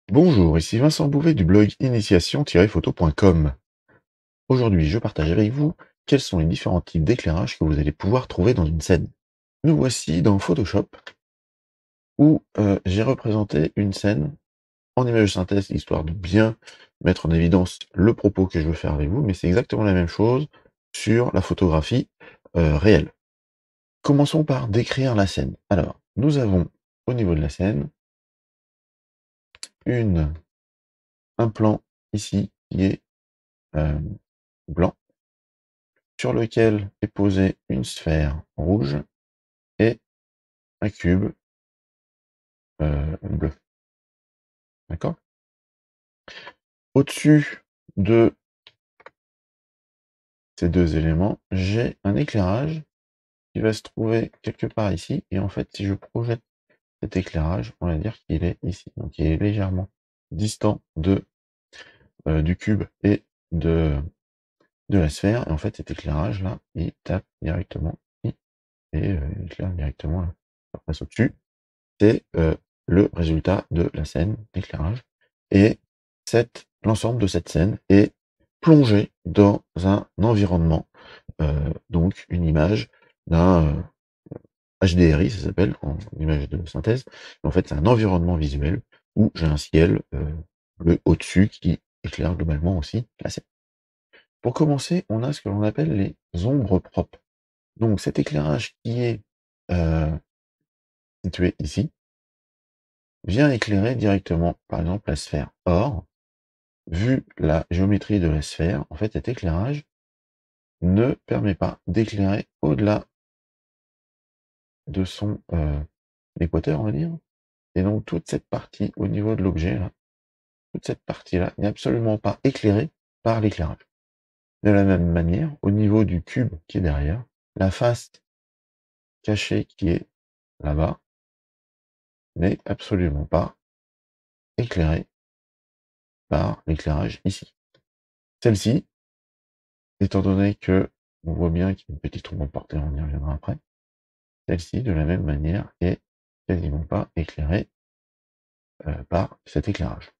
Bonjour, ici Vincent Bouvet du blog initiation-photo.com. Aujourd'hui, je partage avec vous quels sont les différents types d'éclairage que vous allez pouvoir trouver dans une scène. Nous voici dans Photoshop où j'ai représenté une scène en image de synthèse, histoire de bien mettre en évidence le propos que je veux faire avec vous, mais c'est exactement la même chose sur la photographie réelle. Commençons par décrire la scène. Alors, nous avons au niveau de la scène un plan ici qui est blanc, sur lequel est posée une sphère rouge et un cube bleu. D'accord? Au-dessus de ces deux éléments, j'ai un éclairage qui va se trouver quelque part ici. Et en fait, si je projette cet éclairage, on va dire qu'il est ici. Donc il est légèrement distant du cube et de la sphère. Et en fait, cet éclairage-là, il tape directement ici et il éclaire directement là. Ça passe au-dessus. C'est le résultat de la scène d'éclairage. Et l'ensemble de cette scène est plongé dans un environnement, donc une image d'un HDRI, ça s'appelle, en image de synthèse. En fait, c'est un environnement visuel où j'ai un ciel bleu au-dessus qui éclaire globalement aussi la scène. Pour commencer, on a ce que l'on appelle les ombres propres. Donc cet éclairage qui est situé ici, vient éclairer directement, par exemple, la sphère. Or, vu la géométrie de la sphère, en fait, cet éclairage ne permet pas d'éclairer au-delà de son équateur, on va dire. Et donc, toute cette partie au niveau de l'objet, là, toute cette partie-là n'est absolument pas éclairée par l'éclairage. De la même manière, au niveau du cube qui est derrière, la face cachée qui est là-bas n'est absolument pas éclairée par l'éclairage ici. Celle-ci, étant donné que on voit bien qu'il y a une petite trompe portée, on y reviendra après, celle-ci, de la même manière, est quasiment pas éclairée par cet éclairage.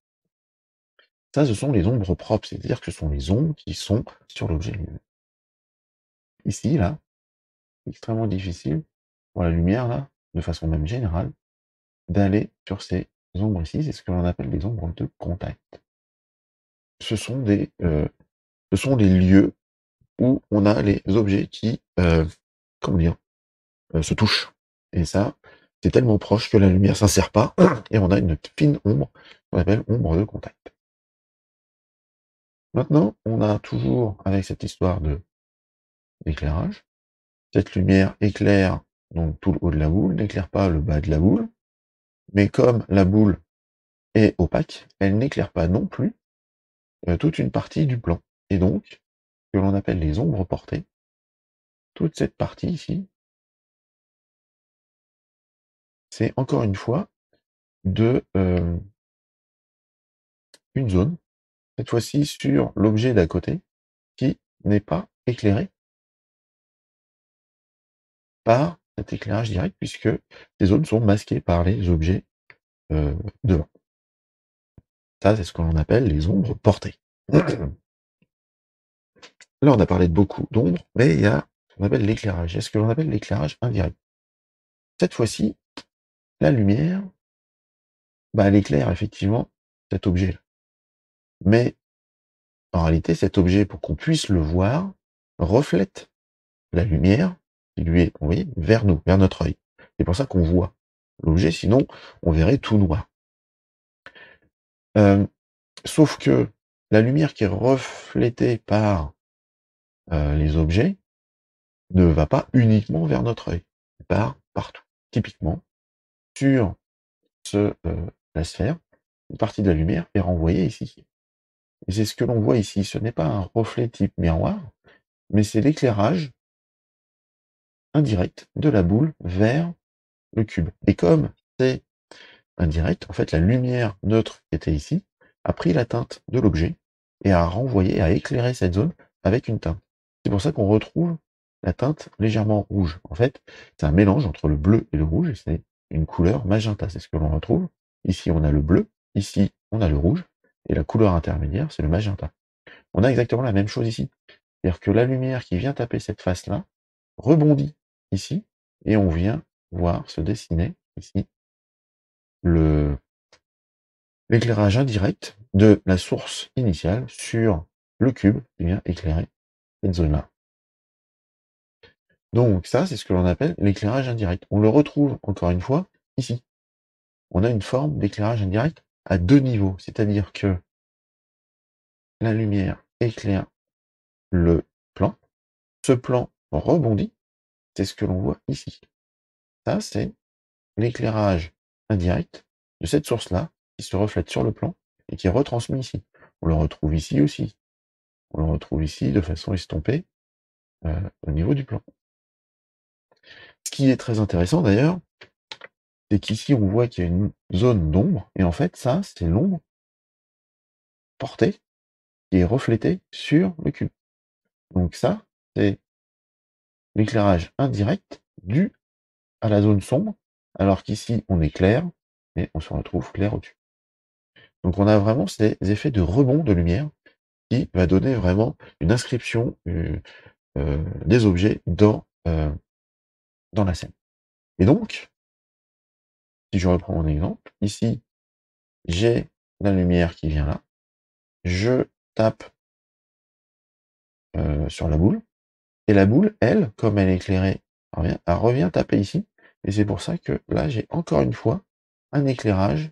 Ça, ce sont les ombres propres, c'est-à-dire que ce sont les ombres qui sont sur l'objet lui-même. Ici, là, c'est extrêmement difficile pour la lumière, là, de façon même générale, d'aller sur ces ombres ici, c'est ce que l'on appelle des ombres de contact. Ce sont des lieux où on a les objets qui, comment dire, se touchent. Et ça, c'est tellement proche que la lumière s'insère pas, et on a une fine ombre qu'on appelle ombre de contact. Maintenant, on a toujours, avec cette histoire d'éclairage, cette lumière éclaire donc tout le haut de la boule, n'éclaire pas le bas de la boule, mais comme la boule est opaque, elle n'éclaire pas non plus toute une partie du plan. Et donc, ce que l'on appelle les ombres portées, toute cette partie ici, c'est encore une fois une zone, cette fois-ci sur l'objet d'à côté, qui n'est pas éclairé par cet éclairage direct, puisque ces zones sont masquées par les objets devant. Ça, c'est ce que l'on appelle les ombres portées. Là, on a parlé de beaucoup d'ombres, mais il y a ce qu'on appelle l'éclairage. Il y a ce que l'on appelle l'éclairage indirect. Cette fois-ci, la lumière, elle éclaire effectivement cet objet-là. Mais en réalité, cet objet, pour qu'on puisse le voir, reflète la lumière qui lui est envoyée vers nous, vers notre œil. C'est pour ça qu'on voit l'objet, sinon on verrait tout noir. Sauf que la lumière qui est reflétée par les objets ne va pas uniquement vers notre œil, elle part partout. Typiquement, sur la sphère, une partie de la lumière est renvoyée ici. Et c'est ce que l'on voit ici. Ce n'est pas un reflet type miroir, mais c'est l'éclairage indirect de la boule vers le cube. Et comme c'est indirect, en fait, la lumière neutre qui était ici a pris la teinte de l'objet et a renvoyé, a éclairé cette zone avec une teinte. C'est pour ça qu'on retrouve la teinte légèrement rouge. En fait, c'est un mélange entre le bleu et le rouge, et c'est une couleur magenta. C'est ce que l'on retrouve. Ici, on a le bleu. Ici, on a le rouge, et la couleur intermédiaire, c'est le magenta. On a exactement la même chose ici. C'est-à-dire que la lumière qui vient taper cette face-là rebondit ici, et on vient voir se dessiner ici l'éclairage indirect de la source initiale sur le cube qui vient éclairer cette zone-là. Donc ça, c'est ce que l'on appelle l'éclairage indirect. On le retrouve encore une fois ici. On a une forme d'éclairage indirect à 2 niveaux, c'est-à-dire que la lumière éclaire le plan, ce plan rebondit, c'est ce que l'on voit ici. Ça, c'est l'éclairage indirect de cette source-là qui se reflète sur le plan et qui est retransmis ici. On le retrouve ici aussi. On le retrouve ici de façon estompée au niveau du plan. Ce qui est très intéressant d'ailleurs, c'est qu'ici on voit qu'il y a une zone d'ombre, et en fait ça, c'est l'ombre portée qui est reflétée sur le cube. Donc ça, c'est l'éclairage indirect dû à la zone sombre, alors qu'ici on est clair, et on se retrouve clair au-dessus. Donc on a vraiment ces effets de rebond de lumière qui va donner vraiment une inscription des objets dans la scène. Et donc, si je reprends mon exemple, ici, j'ai la lumière qui vient là, je tape sur la boule, et la boule, elle, comme elle est éclairée, elle revient taper ici, et c'est pour ça que là, j'ai encore une fois un éclairage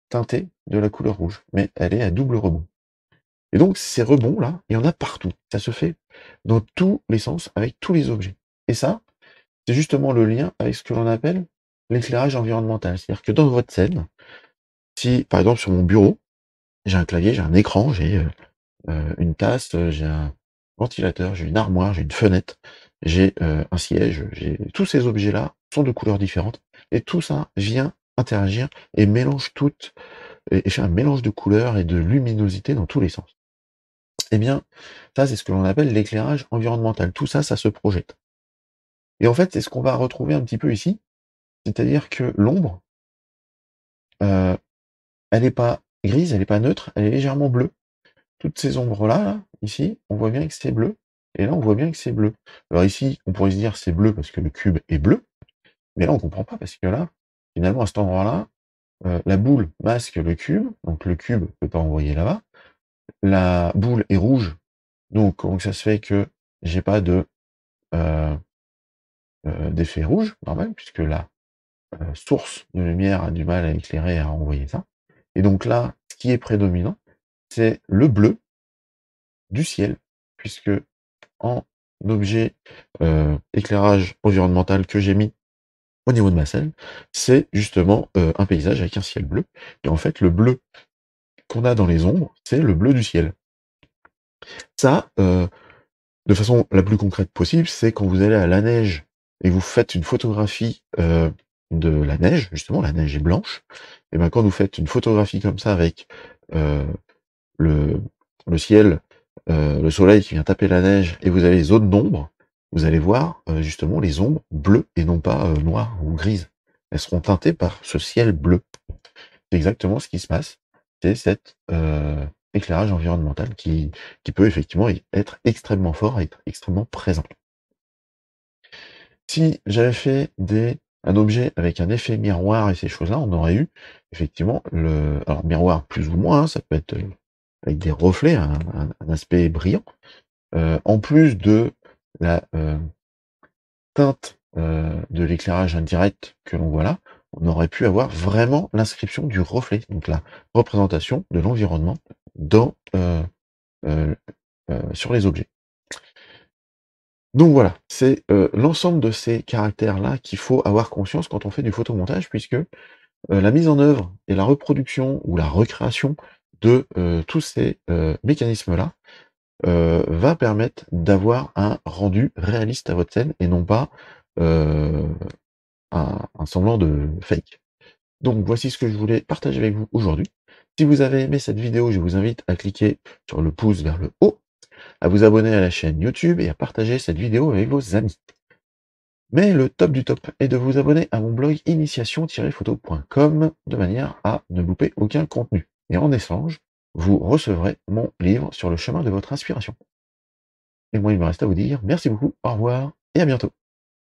teinté de la couleur rouge, mais elle est à double rebond. Et donc, ces rebonds-là, il y en a partout. Ça se fait dans tous les sens, avec tous les objets. Et ça, c'est justement le lien avec ce que l'on appelle l'éclairage environnemental. C'est-à-dire que dans votre scène, si, par exemple, sur mon bureau, j'ai un clavier, j'ai un écran, j'ai une tasse, j'ai un ventilateur, j'ai une armoire, j'ai une fenêtre, j'ai un siège, j'ai tous ces objets-là sont de couleurs différentes, et tout ça vient interagir et mélange toutes et fait un mélange de couleurs et de luminosité dans tous les sens. Eh bien, ça, c'est ce que l'on appelle l'éclairage environnemental. Tout ça, ça se projette. Et en fait, c'est ce qu'on va retrouver un petit peu ici, c'est-à-dire que l'ombre, heu, elle n'est pas grise, elle n'est pas neutre, elle est légèrement bleue. Toutes ces ombres-là, là, ici, on voit bien que c'est bleu, et là, on voit bien que c'est bleu. Alors ici, on pourrait se dire c'est bleu parce que le cube est bleu, mais là, on comprend pas parce que là, finalement, à cet endroit-là, la boule masque le cube, donc le cube peut pas envoyer là-bas. La boule est rouge, donc comment ça se fait que j'ai pas de heu d'effet rouge normal, puisque la source de lumière a du mal à éclairer, à envoyer ça. Et donc là, ce qui est prédominant, c'est le bleu du ciel, puisque en objet éclairage environnemental que j'ai mis au niveau de ma scène, c'est justement un paysage avec un ciel bleu. Et en fait, le bleu qu'on a dans les ombres, c'est le bleu du ciel. Ça, de façon la plus concrète possible, c'est quand vous allez à la neige et vous faites une photographie de la neige, justement, la neige est blanche, et ben quand vous faites une photographie comme ça avec euh, le, le ciel, le soleil qui vient taper la neige, et vous avez les zones d'ombre, vous allez voir justement les ombres bleues et non pas noires ou grises. Elles seront teintées par ce ciel bleu. C'est exactement ce qui se passe. C'est cet éclairage environnemental qui peut effectivement être extrêmement fort, être extrêmement présent. Si j'avais fait un objet avec un effet miroir et ces choses-là, on aurait eu effectivement alors miroir plus ou moins, hein, ça peut être avec des reflets, un aspect brillant, en plus de la teinte de l'éclairage indirect que l'on voit là, on aurait pu avoir vraiment l'inscription du reflet, donc la représentation de l'environnement dans sur les objets. Donc voilà, c'est l'ensemble de ces caractères-là qu'il faut avoir conscience quand on fait du photomontage, puisque la mise en œuvre et la reproduction ou la recréation de tous ces mécanismes-là va permettre d'avoir un rendu réaliste à votre scène et non pas euh, un semblant de fake. Donc voici ce que je voulais partager avec vous aujourd'hui. Si vous avez aimé cette vidéo, je vous invite à cliquer sur le pouce vers le haut, à vous abonner à la chaîne YouTube et à partager cette vidéo avec vos amis. Mais le top du top est de vous abonner à mon blog initiation-photo.com de manière à ne louper aucun contenu. et en échange, vous recevrez mon livre sur le chemin de votre inspiration. Et moi, il me reste à vous dire merci beaucoup, au revoir et à bientôt.